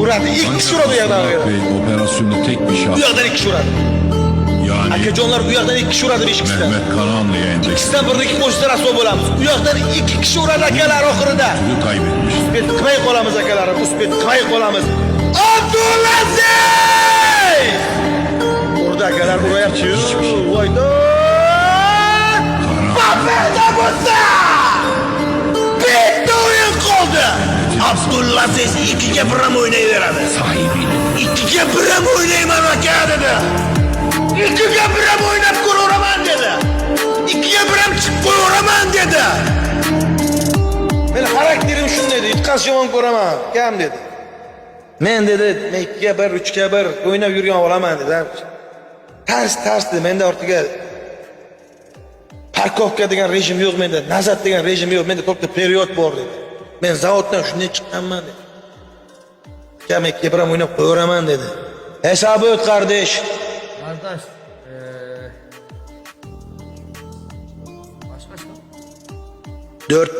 Vuradi. İlk kişi vuradi bu yerden. Operasyonda tek bir şahs. Bu yerden ilk kişi vuradi. Yani Akajonlar bu yerden ilk kişi vuradi beş kişiden. Mehmet Karahanlı'ya endeksli İkisinden birini qo'shsa raso bo'lamiz. Bu yerdan iki kişi vuradi akalar oxirida. kaybetmiş. Biz qilmay qolamiz akalar. Biz qilmay qolamiz. Abdulaziz! Orada akalar urayapti. Voydo! Mafeda bo'lsa! Bitta o'yin qoldi. Abdulaziz 2'ga 1 ham o'ynayveradi. Sahibinin 2'ga 1 ham o'ynayman aka dedi. 2'ga 1 ham o'ynab ko'raveraman dedi. 2'ga 1 ham chiqib qo'yaveraman dedi. Men xarakterim shunday edi, yutqaz yomon ko'raman, kam dedi. Men dedi, men 2'ga 1, 3'ga 1 o'ynab yurgan olaman dedi. Tars dedi, menda ortiga parkovka degan rejim yo'q menda, nazat degan rejim yo'q, menda to'xta period bor dedi. Men zavoddan shunday chiqqanman dedi. Kam 2'ga 1 ham o'ynab qo'yaveraman dedi. Hisobi o't qardosh. Kardeş, kaç lan? 4